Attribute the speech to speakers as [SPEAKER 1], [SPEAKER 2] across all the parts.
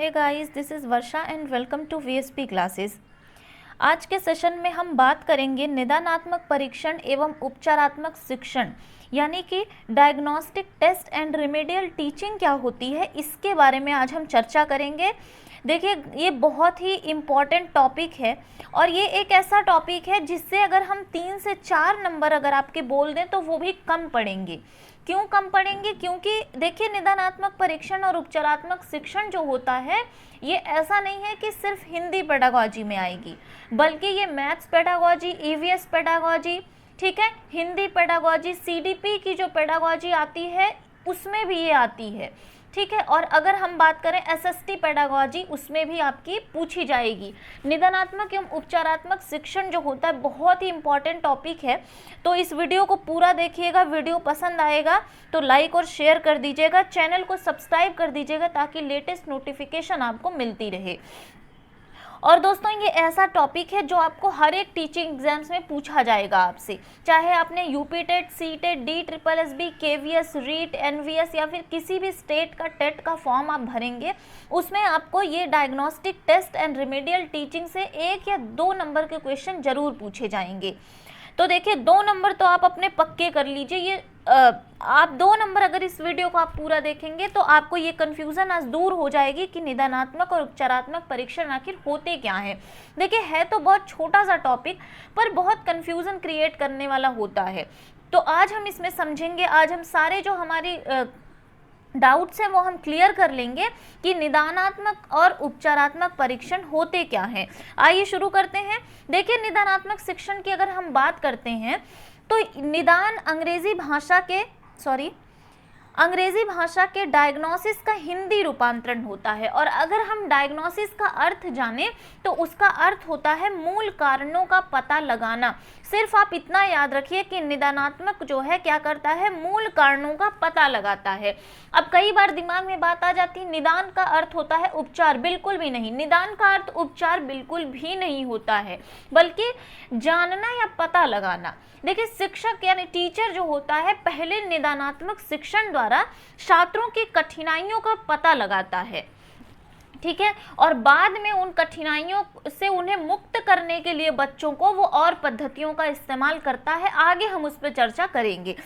[SPEAKER 1] Hey guys, this is Varsha and welcome to VSP classes. आज के session में हम बात करेंगे निदानात्मक परीक्षण एवं उपचारात्मक शिक्षण यानी कि diagnostic test and remedial teaching क्या होती है, इसके बारे में आज हम चर्चा करेंगे। देखिए, ये बहुत ही इम्पॉर्टेंट टॉपिक है और ये एक ऐसा टॉपिक है जिससे अगर हम 3 से 4 नंबर अगर आपके बोल दें तो वो भी कम पड़ेंगे। क्यों कम पड़ेंगे? क्योंकि देखिए, निदानात्मक परीक्षण और उपचारात्मक शिक्षण जो होता है ये ऐसा नहीं है कि सिर्फ हिंदी पेडागोजी में आएगी, बल्कि ये मैथ्स पेडागोजी, ईवीएस पेडागोजी, ठीक है, हिंदी पेडागोजी, सीडीपी की जो पेडागोजी आती है उसमें भी ये आती है, ठीक है। और अगर हम बात करें एसएसटी पेडागोजी, उसमें भी आपकी पूछी जाएगी। निदानात्मक एवं उपचारात्मक शिक्षण जो होता है बहुत ही इंपॉर्टेंट टॉपिक है, तो इस वीडियो को पूरा देखिएगा। वीडियो पसंद आएगा तो लाइक और शेयर कर दीजिएगा, चैनल को सब्सक्राइब कर दीजिएगा ताकि लेटेस्ट नोटिफिकेशन आपको मिलती रहे। और दोस्तों, ये ऐसा टॉपिक है जो आपको हर एक टीचिंग एग्जाम्स में पूछा जाएगा आपसे, चाहे आपने UP TET, C TET, DSSB, KVS, REET, NVS या फिर किसी भी स्टेट का टेट का फॉर्म आप भरेंगे, उसमें आपको ये diagnostic test and remedial teaching से 1 या 2 नंबर के क्वेश्चन जरूर पूछे जाएंगे। तो देखिए, 2 नंबर तो आप अपने पक्के कर लीजिए। ये आप 2 नंबर अगर इस वीडियो को आप पूरा देखेंगे तो आपको ये कन्फ्यूज़न आज दूर हो जाएगी कि निदानात्मक और उपचारात्मक परीक्षण आखिर होते क्या हैं। देखिए, है तो बहुत छोटा सा टॉपिक पर बहुत कन्फ्यूज़न क्रिएट करने वाला होता है। तो आज हम इसमें समझेंगे, आज हम सारे जो हमारी डाउट्स हैं वो हम क्लियर कर लेंगे कि निदानात्मक और उपचारात्मक परीक्षण होते क्या हैं। आइए शुरू करते हैं। देखिए, निदानात्मक शिक्षण की अगर हम बात करते हैं तो निदान अंग्रेजी भाषा के डायग्नोसिस का हिंदी रूपांतरण होता है। और अगर हम डायग्नोसिस का अर्थ जाने तो उसका अर्थ होता है मूल कारणों का पता लगाना। सिर्फ आप इतना याद रखिए कि निदानात्मक जो है क्या करता है, मूल कारणों का पता लगाता है। अब कई बार दिमाग में बात आ जाती है निदान का अर्थ होता है उपचार। बिल्कुल भी नहीं, निदान का अर्थ उपचार बिल्कुल भी नहीं होता है, बल्कि जानना या पता लगाना। देखिए, शिक्षक यानी टीचर जो होता है पहले निदानात्मक शिक्षण द्वारा छात्रों की कठिनाइयों का पता लगाता है, ठीक है, और बाद में उन कठिनाइयों से उन्हें मुक्त करने के लिए बच्चों को वो और पद्धतियों का इस्तेमाल करता है। आगे हम उस पर चर्चा करेंगे।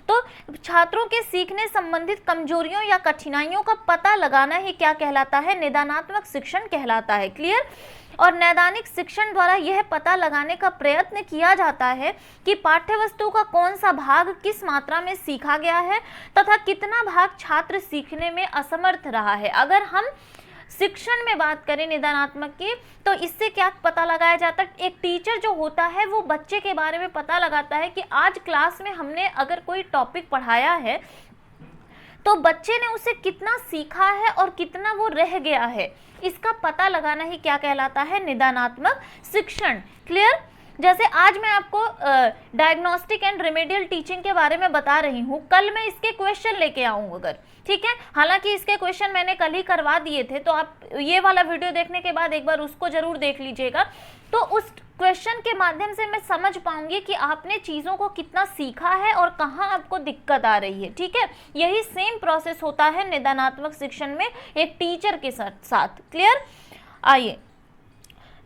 [SPEAKER 1] तो छात्रों के सीखने संबंधित कमजोरियों या कठिनाइयों का पता लगाना ही क्या कहलाता है, निदानात्मक शिक्षण कहलाता है। क्लियर? और नैदानिक शिक्षण द्वारा यह पता लगाने का प्रयत्न किया जाता है कि पाठ्यवस्तु का कौन सा भाग किस मात्रा में सीखा गया है तथा कितना भाग छात्र सीखने में असमर्थ रहा है। अगर हम शिक्षण में बात करें निदानात्मक की, तो इससे क्या पता लगाया जाता है, एक टीचर जो होता है वो बच्चे के बारे में पता लगाता है कि आज क्लास में हमने अगर कोई टॉपिक पढ़ाया है तो बच्चे ने उसे कितना सीखा है और कितना वो रह गया है, इसका पता लगाना ही क्या कहलाता है, निदानात्मक शिक्षण। क्लियर? जैसे आज मैं आपको डायग्नोस्टिक एंड रिमेडियल टीचिंग के बारे में बता रही हूँ, कल मैं इसके क्वेश्चन लेके आऊँ अगर, ठीक है, हालांकि इसके क्वेश्चन मैंने कल ही करवा दिए थे, तो आप ये वाला वीडियो देखने के बाद एक बार उसको जरूर देख लीजिएगा। तो उस क्वेश्चन के माध्यम से मैं समझ पाऊंगी कि आपने चीज़ों को कितना सीखा है और कहाँ आपको दिक्कत आ रही है, ठीक है। यही सेम प्रोसेस होता है निदानात्मक शिक्षण में एक टीचर के साथ। क्लियर? आइए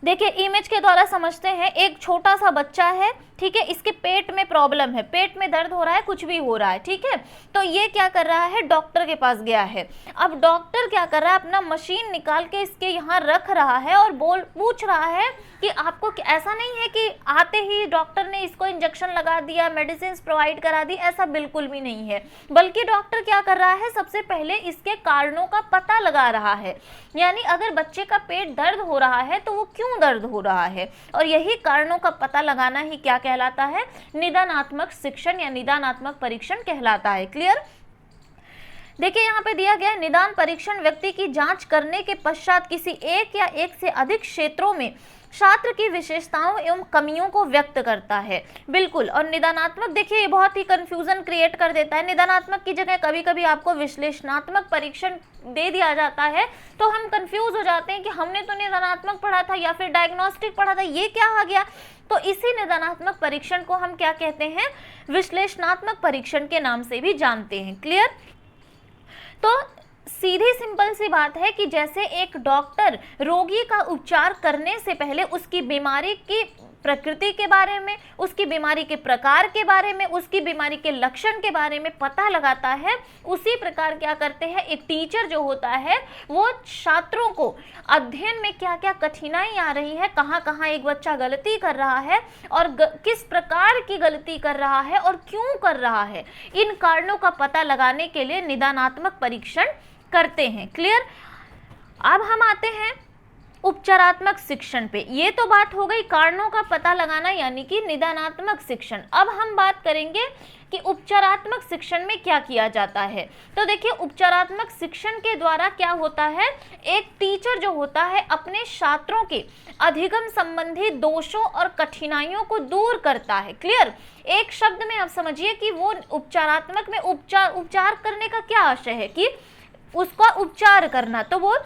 [SPEAKER 1] देखिए, इमेज के द्वारा समझते हैं। एक छोटा सा बच्चा है, ठीक है, इसके पेट में प्रॉब्लम है, पेट में दर्द हो रहा है, कुछ भी हो रहा है, ठीक है। तो ये क्या कर रहा है, डॉक्टर के पास गया है। अब डॉक्टर क्या कर रहा है, अपना मशीन निकाल के इसके यहाँ रख रहा है और पूछ रहा है कि आपको, ऐसा नहीं है कि आते ही डॉक्टर ने इसको इंजेक्शन लगा दिया, मेडिसिन प्रोवाइड करा दी, ऐसा बिल्कुल भी नहीं है, बल्कि डॉक्टर क्या कर रहा है, सबसे पहले इसके कारणों का पता लगा रहा है। यानी अगर बच्चे का पेट दर्द हो रहा है तो वो क्यों दर्द हो रहा है, और यही कारणों का पता लगाना ही क्या कहलाता है, निदानात्मक शिक्षण या निदानात्मक परीक्षण कहलाता है। क्लियर? देखिए, यहाँ पे दिया गया है, निदान परीक्षण व्यक्ति की जांच करने के पश्चात किसी एक या एक से अधिक क्षेत्रों में छात्र की विशेषताओं एवं कमियों को व्यक्त करता है। बिल्कुल। और निदानात्मक, देखिए, ये बहुत ही कंफ्यूजन क्रिएट कर देता है। निदानात्मक की जगह कभी कभी आपको विश्लेषणात्मक परीक्षण दे दिया जाता है तो हम कंफ्यूज हो जाते हैं कि हमने तो निदानात्मक पढ़ा था या फिर डायग्नोस्टिक पढ़ा था, ये क्या आ गया। तो इसी निदानात्मक परीक्षण को हम क्या कहते हैं, विश्लेषणात्मक परीक्षण के नाम से भी जानते हैं। क्लियर? तो सीधी सिंपल सी बात है कि जैसे एक डॉक्टर रोगी का उपचार करने से पहले उसकी बीमारी की प्रकृति के बारे में, उसकी बीमारी के प्रकार के बारे में, उसकी बीमारी के लक्षण के बारे में पता लगाता है, उसी प्रकार क्या करते हैं एक टीचर जो होता है वो छात्रों को अध्ययन में क्या क्या कठिनाई आ रही है, कहाँ कहाँ एक बच्चा गलती कर रहा है और किस प्रकार की गलती कर रहा है और क्यों कर रहा है, इन कारणों का पता लगाने के लिए निदानात्मक परीक्षण करते हैं। क्लियर। अब हम आते हैं उपचारात्मक शिक्षण पे। ये तो बात हो गई कारणों का पता लगाना यानी कि निदानात्मक शिक्षण। अब हम बात करेंगे कि उपचारात्मक शिक्षण में क्या किया जाता है। तो देखिए उपचारात्मक शिक्षण के द्वारा क्या होता है, एक टीचर जो होता है अपने छात्रों के अधिगम संबंधी दोषों और कठिनाइयों को दूर करता है। क्लियर। एक शब्द में आप समझिए कि वो उपचारात्मक में उपचार करने का क्या आशय है कि उसका उपचार करना, तो वो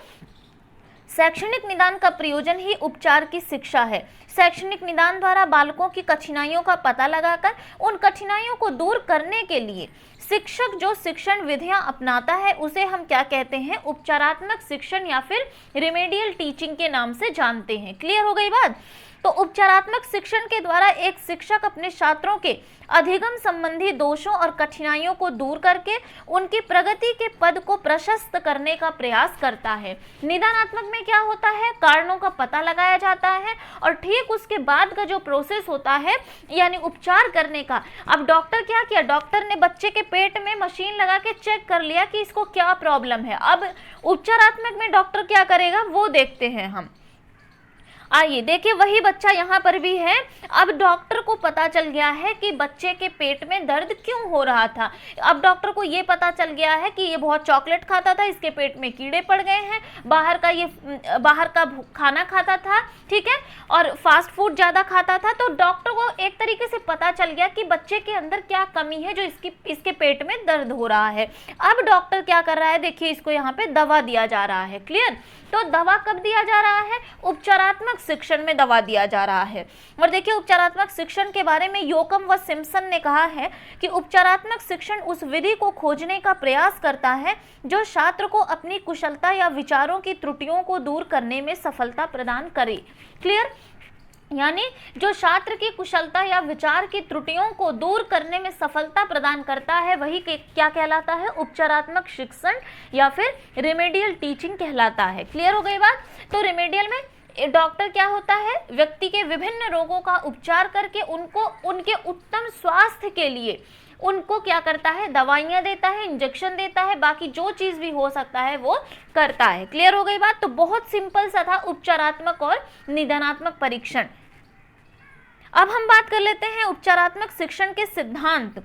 [SPEAKER 1] शैक्षणिक निदान का प्रयोजन ही उपचार की शिक्षा है। शैक्षणिक निदान द्वारा बालकों की कठिनाइयों का पता लगाकर उन कठिनाइयों को दूर करने के लिए शिक्षक जो शिक्षण विधियां अपनाता है उसे हम क्या कहते हैं, उपचारात्मक शिक्षण या फिर रिमेडियल टीचिंग के नाम से जानते हैं। क्लियर हो गई बात। तो उपचारात्मक शिक्षण के द्वारा एक शिक्षक अपने छात्रों के अधिगम संबंधी दोषों और कठिनाइयों को दूर करके उनकी प्रगति के पद को प्रशस्त करने का प्रयास करता है। निदानात्मक में क्या होता है, कारणों का पता लगाया जाता है और ठीक उसके बाद का जो प्रोसेस होता है यानी उपचार करने का। अब डॉक्टर क्या किया, डॉक्टर ने बच्चे के पेट में मशीन लगा के चेक कर लिया कि इसको क्या प्रॉब्लम है। अब उपचारात्मक में डॉक्टर क्या करेगा वो देखते हैं हम। आइए देखिए वही बच्चा यहाँ पर भी है। अब डॉक्टर को पता चल गया है कि बच्चे के पेट में दर्द क्यों हो रहा था। अब डॉक्टर को ये पता चल गया है कि ये बहुत चॉकलेट खाता था, इसके पेट में कीड़े पड़ गए हैं, बाहर का खाना खाता था, ठीक है, और फास्ट फूड ज़्यादा खाता था। तो डॉक्टर को एक तरीके से पता चल गया कि बच्चे के अंदर क्या कमी है जो इसके पेट में दर्द हो रहा है। अब डॉक्टर क्या कर रहा है, देखिए इसको यहाँ पे दवा दिया जा रहा है। क्लियर। तो दवा कब दिया जा रहा है, उपचारात्मक शिक्षण में दवा दिया जा रहा है। और देखिए उपचारात्मक शिक्षण के बारे में योकम व सिम्पसन ने कहा है कि उपचारात्मक शिक्षण उस विधि को खोजने का प्रयास करता है जो छात्र को अपनी कुशलता या विचारों की त्रुटियों को दूर करने में सफलता प्रदान करे। क्लियर। यानी जो छात्र की कुशलता या विचार की त्रुटियों को दूर करने में सफलता प्रदान करता है वही क्या कहलाता है, उपचारात्मक शिक्षण या फिर रिमेडियल टीचिंग कहलाता है। क्लियर हो गई बात। तो रिमेडियल में डॉक्टर क्या होता है, व्यक्ति के विभिन्न रोगों का उपचार करके उनको उनके उत्तम स्वास्थ्य के लिए उनको क्या करता है, दवाइयाँ देता है, इंजेक्शन देता है, बाकी जो चीज़ भी हो सकता है वो करता है। क्लियर हो गई बात। तो बहुत सिंपल सा था उपचारात्मक और निदानात्मक परीक्षण। अब हम बात कर लेते हैं उपचारात्मक शिक्षण के सिद्धांत।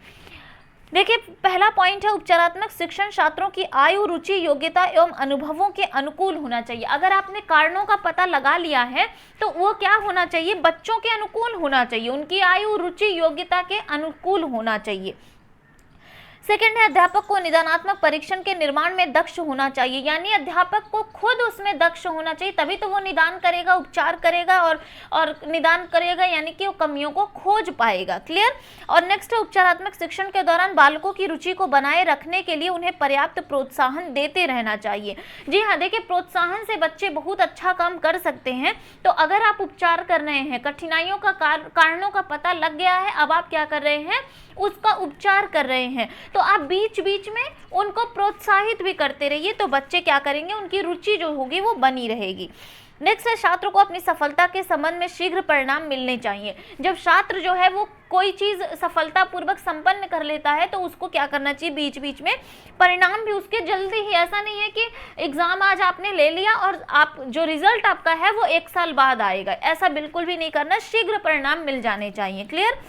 [SPEAKER 1] देखिए पहला पॉइंट है उपचारात्मक शिक्षण छात्रों की आयु, रुचि, योग्यता एवं अनुभवों के अनुकूल होना चाहिए। अगर आपने कारणों का पता लगा लिया है तो वो क्या होना चाहिए, बच्चों के अनुकूल होना चाहिए, उनकी आयु, रुचि, योग्यता के अनुकूल होना चाहिए। सेकंड है अध्यापक को निदानात्मक परीक्षण के निर्माण में दक्ष होना चाहिए, यानी अध्यापक को खुद उसमें दक्ष होना चाहिए, तभी तो वो निदान करेगा, उपचार करेगा और निदान करेगा, यानी कि वो कमियों को खोज पाएगा। क्लियर। और नेक्स्ट है उपचारात्मक शिक्षण के दौरान बालकों की रुचि को बनाए रखने के लिए उन्हें पर्याप्त प्रोत्साहन देते रहना चाहिए। जी हाँ, देखिए प्रोत्साहन से बच्चे बहुत अच्छा काम कर सकते हैं। तो अगर आप उपचार कर रहे हैं, कठिनाइयों का कारणों का पता लग गया है, अब आप क्या कर रहे हैं, उसका उपचार कर रहे हैं, तो आप बीच बीच में उनको प्रोत्साहित भी करते रहिए, तो बच्चे क्या करेंगे, उनकी रुचि जो होगी वो बनी रहेगी। नेक्स्ट है छात्र को अपनी सफलता के संबंध में शीघ्र परिणाम मिलने चाहिए। जब छात्र जो है वो कोई चीज़ सफलतापूर्वक संपन्न कर लेता है तो उसको क्या करना चाहिए, बीच बीच में परिणाम भी उसके जल्दी ही, ऐसा नहीं है कि एग्जाम आज आपने ले लिया और आप जो रिजल्ट आपका है वो 1 साल बाद आएगा, ऐसा बिल्कुल भी नहीं करना, शीघ्र परिणाम मिल जाने चाहिए। क्लियर।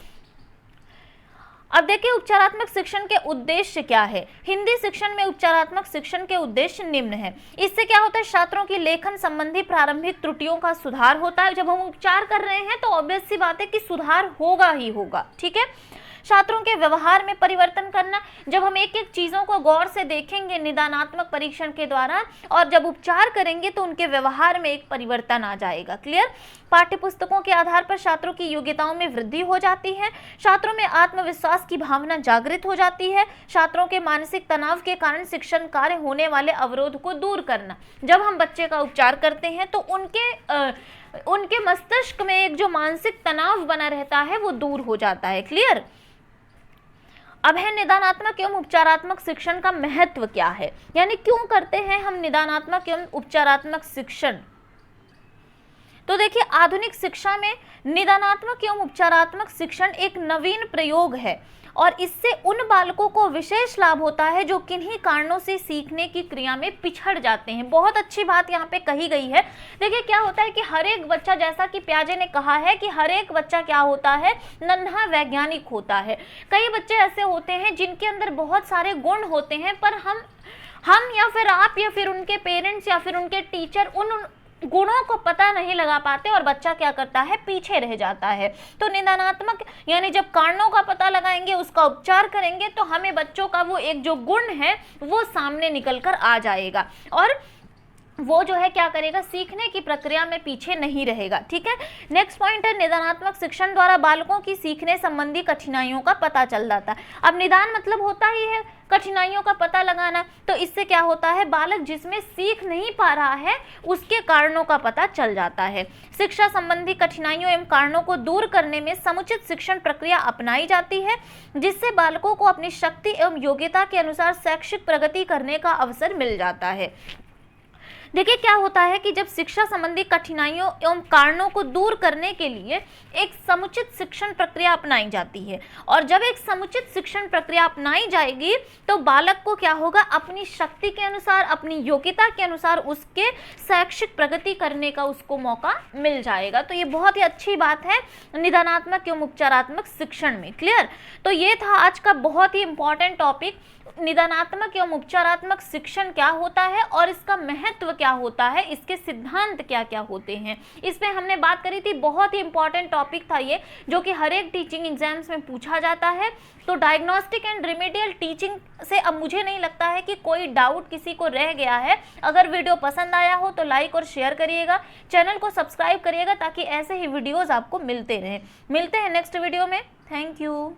[SPEAKER 1] अब देखिए उपचारात्मक शिक्षण के उद्देश्य क्या है। हिंदी शिक्षण में उपचारात्मक शिक्षण के उद्देश्य निम्न है। इससे क्या होता है, छात्रों की लेखन संबंधी प्रारंभिक त्रुटियों का सुधार होता है। जब हम उपचार कर रहे हैं तो ऑब्वियस सी बात है कि सुधार होगा ही होगा, ठीक है। छात्रों के व्यवहार में परिवर्तन करना, जब हम एक एक चीजों को गौर से देखेंगे निदानात्मक परीक्षण के द्वारा और जब उपचार करेंगे तो उनके व्यवहार में एक परिवर्तन आ जाएगा। क्लियर। पाठ्य पुस्तकों के आधार पर छात्रों की योग्यताओं में वृद्धि हो जाती है, छात्रों में आत्मविश्वास की भावना जागृत हो जाती है, छात्रों के मानसिक तनाव के कारण शिक्षण कार्य होने वाले अवरोध को दूर करना। जब हम बच्चे का उपचार करते हैं तो उनके मस्तिष्क में एक जो मानसिक तनाव बना रहता है वो दूर हो जाता है। क्लियर। अब है निदानात्मक एवं उपचारात्मक शिक्षण का महत्व क्या है, यानी क्यों करते हैं हम निदानात्मक एवं उपचारात्मक शिक्षण। तो देखिए, आधुनिक शिक्षा में निदानात्मक एवं उपचारात्मक शिक्षण एक नवीन प्रयोग है और इससे उन बालकों को विशेष लाभ होता है जो किन्हीं कारणों से सीखने की क्रिया में पिछड़ जाते हैं। बहुत अच्छी बात यहाँ पे कही गई है। देखिए, क्या होता है कि हर एक बच्चा, जैसा कि प्याजे ने कहा है कि हर एक बच्चा क्या होता है, नन्हा वैज्ञानिक होता है। कई बच्चे ऐसे होते हैं जिनके अंदर बहुत सारे गुण होते हैं, पर हम या फिर आप या फिर उनके पेरेंट्स या फिर उनके टीचर उन गुणों को पता नहीं लगा पाते और बच्चा क्या करता है, पीछे रह जाता है। तो निदानात्मक यानी जब कारणों का पता लगाएंगे, उसका उपचार करेंगे तो हमें बच्चों का वो एक जो गुण है वो सामने निकल कर आ जाएगा और वो जो है क्या करेगा, सीखने की प्रक्रिया में पीछे नहीं रहेगा। ठीक है। नेक्स्ट पॉइंट है, निदानात्मक शिक्षण द्वारा बालकों की सीखने संबंधी कठिनाइयों का पता चल जाता है। अब निदान मतलब होता ही है कठिनाइयों का पता लगाना, तो इससे क्या होता है, बालक जिसमें सीख नहीं पा रहा है उसके कारणों का पता चल जाता है। शिक्षा संबंधी कठिनाइयों एवं कारणों को दूर करने में समुचित शिक्षण प्रक्रिया अपनाई जाती है, जिससे बालकों को अपनी शक्ति एवं योग्यता के अनुसार शैक्षिक प्रगति करने का अवसर मिल जाता है। देखिए, क्या होता है कि जब शिक्षा संबंधी कठिनाइयों एवं कारणों को दूर करने के लिए एक समुचित शिक्षण प्रक्रिया अपनाई जाती है और जब एक समुचित शिक्षण प्रक्रिया अपनाई जाएगी तो बालक को क्या होगा, अपनी शक्ति के अनुसार, अपनी योग्यता के अनुसार उसके शैक्षिक प्रगति करने का उसको मौका मिल जाएगा। तो ये बहुत ही अच्छी बात है निदानात्मक एवं उपचारात्मक शिक्षण में। क्लियर। तो ये था आज का बहुत ही इंपॉर्टेंट टॉपिक, निदानात्मक एवं उपचारात्मक शिक्षण क्या होता है और इसका महत्व क्या होता है, इसके सिद्धांत क्या क्या होते हैं, इस पे हमने बात करी थी। बहुत ही इंपॉर्टेंट टॉपिक था ये, जो कि हर एक टीचिंग एग्जाम्स में पूछा जाता है। तो डायग्नोस्टिक एंड रिमेडियल टीचिंग से अब मुझे नहीं लगता है कि कोई डाउट किसी को रह गया है। अगर वीडियो पसंद आया हो तो लाइक और शेयर करिएगा, चैनल को सब्सक्राइब करिएगा ताकि ऐसे ही वीडियोज़ आपको मिलते रहें। मिलते हैं नेक्स्ट वीडियो में। Thank you.